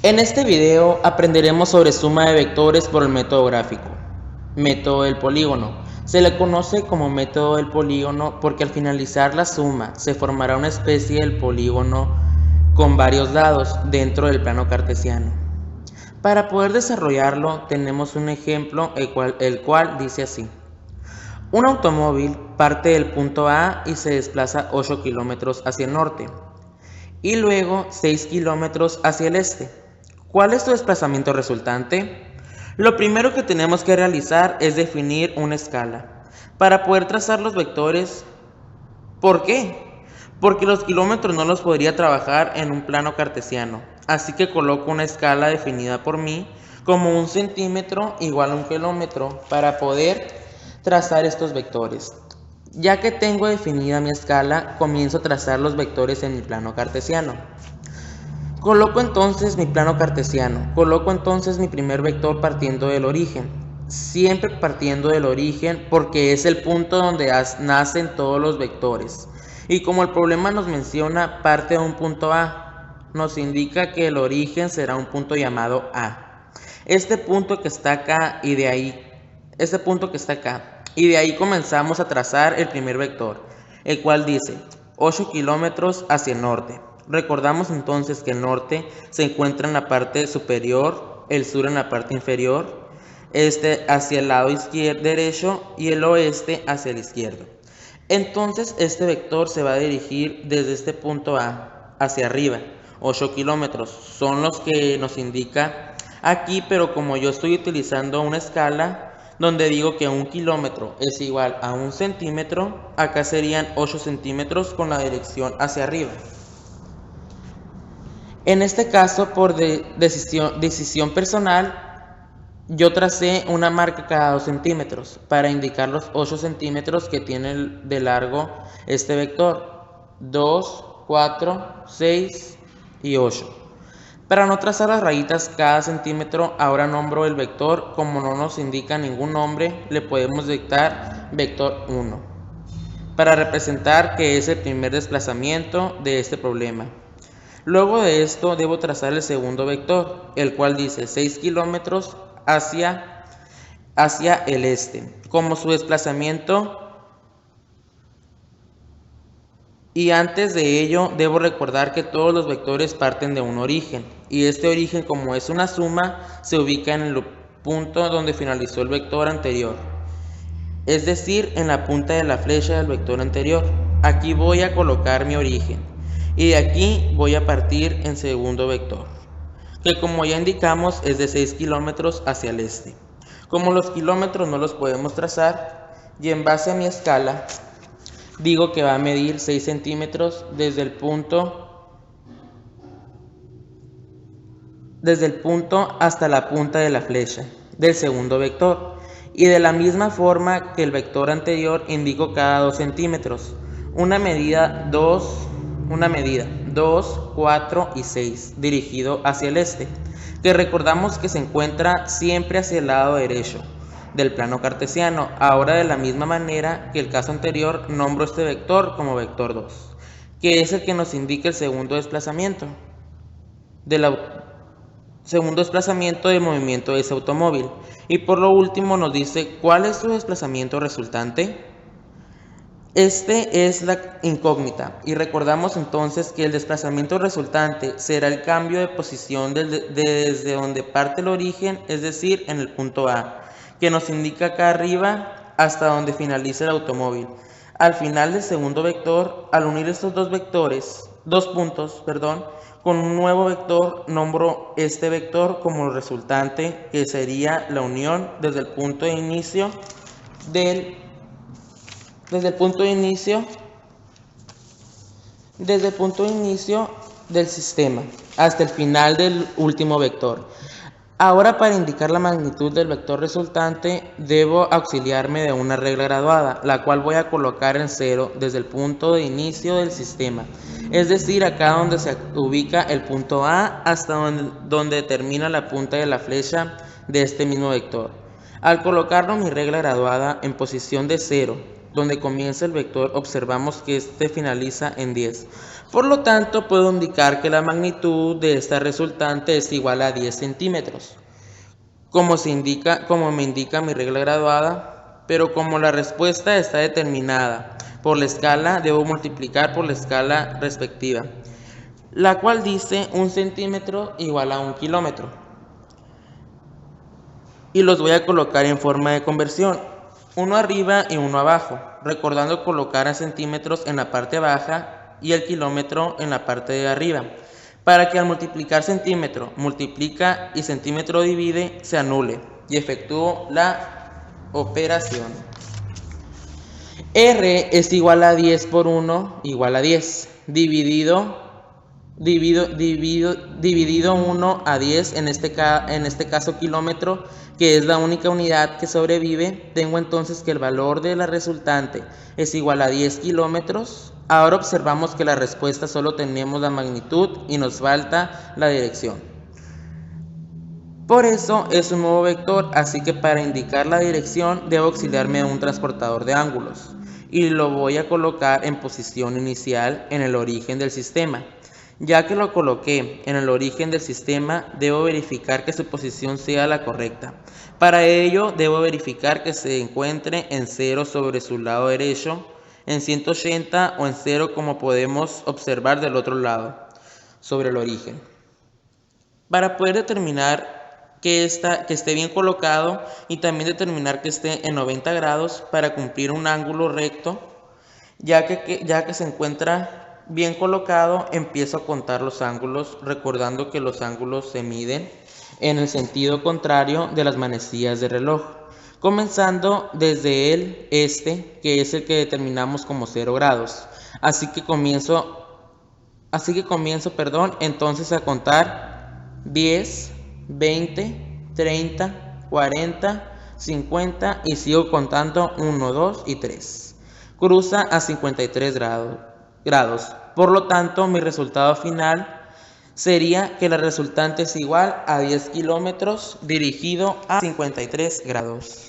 En este video aprenderemos sobre suma de vectores por el método gráfico. Método del polígono. Se le conoce como método del polígono porque al finalizar la suma se formará una especie del polígono con varios lados dentro del plano cartesiano. Para poder desarrollarlo tenemos un ejemplo el cual dice así. Un automóvil parte del punto A y se desplaza 8 kilómetros hacia el norte y luego 6 kilómetros hacia el este. ¿Cuál es su desplazamiento resultante? Lo primero que tenemos que realizar es definir una escala para poder trazar los vectores. ¿Por qué? Porque los kilómetros no los podría trabajar en un plano cartesiano, así que coloco una escala definida por mí como 1 centímetro igual a 1 kilómetro para poder trazar estos vectores. Ya que tengo definida mi escala, comienzo a trazar los vectores en mi plano cartesiano. Coloco entonces mi plano cartesiano, coloco entonces mi primer vector partiendo del origen, siempre partiendo del origen porque es el punto donde nacen todos los vectores. Y como el problema nos menciona parte de un punto A, nos indica que el origen será un punto llamado A. Este punto que está acá y de ahí comenzamos a trazar el primer vector, el cual dice 8 kilómetros hacia el norte. Recordamos entonces que el norte se encuentra en la parte superior, el sur en la parte inferior, este hacia el lado derecho y el oeste hacia el izquierdo. Entonces este vector se va a dirigir desde este punto A hacia arriba. 8 kilómetros son los que nos indica aquí, pero como yo estoy utilizando una escala donde digo que 1 kilómetro es igual a 1 centímetro, acá serían 8 centímetros con la dirección hacia arriba. En este caso, por decisión personal, yo tracé una marca cada 2 centímetros para indicar los 8 centímetros que tiene de largo este vector. 2, 4, 6 y 8. Para no trazar las rayitas cada centímetro, ahora nombro el vector. Como no nos indica ningún nombre, le podemos dictar vector 1 para representar que es el primer desplazamiento de este problema. Luego de esto debo trazar el segundo vector, el cual dice 6 kilómetros hacia el este, como su desplazamiento. Y antes de ello debo recordar que todos los vectores parten de un origen, y este origen, como es una suma, se ubica en el punto donde finalizó el vector anterior, es decir, en la punta de la flecha del vector anterior. Aquí voy a colocar mi origen y de aquí voy a partir en segundo vector, que como ya indicamos es de 6 kilómetros hacia el este. Como los kilómetros no los podemos trazar, y en base a mi escala digo que va a medir 6 centímetros desde el punto hasta la punta de la flecha del segundo vector, y de la misma forma que el vector anterior indico cada 2 centímetros, una medida 2, 4 y 6 dirigido hacia el este, que recordamos que se encuentra siempre hacia el lado derecho del plano cartesiano. Ahora, de la misma manera que el caso anterior, nombro este vector como vector 2, que es el que nos indica el segundo desplazamiento del movimiento de ese automóvil. Y por lo último nos dice cuál es su desplazamiento resultante. Este es la incógnita, y recordamos entonces que el desplazamiento resultante será el cambio de posición desde donde parte el origen, es decir, en el punto A, que nos indica acá arriba hasta donde finaliza el automóvil. Al final del segundo vector, al unir estos dos puntos, con un nuevo vector, nombro este vector como resultante, que sería la unión desde el punto de inicio del sistema hasta el final del último vector. Ahora, para indicar la magnitud del vector resultante, debo auxiliarme de una regla graduada, la cual voy a colocar en 0 desde el punto de inicio del sistema, es decir, acá donde se ubica el punto A hasta donde termina la punta de la flecha de este mismo vector. Al colocarlo mi regla graduada en posición de 0, donde comienza el vector, observamos que este finaliza en 10. Por lo tanto, puedo indicar que la magnitud de esta resultante es igual a 10 centímetros, como me indica mi regla graduada, pero como la respuesta está determinada por la escala, debo multiplicar por la escala respectiva, la cual dice 1 centímetro igual a 1 kilómetro. Y los voy a colocar en forma de conversión, uno arriba y uno abajo, recordando colocar a centímetros en la parte baja y el kilómetro en la parte de arriba, para que al multiplicar centímetro, multiplica y centímetro divide, se anule y efectúo la operación. R es igual a 10 por 1 igual a 10, dividido 1 a 10, en este caso kilómetro, que es la única unidad que sobrevive. Tengo entonces que el valor de la resultante es igual a 10 kilómetros. Ahora observamos que la respuesta solo tenemos la magnitud y nos falta la dirección. Por eso es un nuevo vector, así que para indicar la dirección debo auxiliarme de un transportador de ángulos y lo voy a colocar en posición inicial en el origen del sistema. Ya que lo coloqué en el origen del sistema, debo verificar que su posición sea la correcta. Para ello, debo verificar que se encuentre en 0 sobre su lado derecho, en 180 o en 0 como podemos observar del otro lado, sobre el origen. Para poder determinar que esté bien colocado y también determinar que esté en 90 grados para cumplir un ángulo recto, ya que se encuentra bien colocado, empiezo a contar los ángulos, recordando que los ángulos se miden en el sentido contrario de las manecillas de reloj, comenzando desde el que es el que determinamos como 0 grados. Así que comienzo entonces a contar 10, 20, 30, 40, 50 y sigo contando 1, 2 y 3. Cruza a 53 grados. Por lo tanto, mi resultado final sería que la resultante es igual a 10 kilómetros dirigido a 53 grados.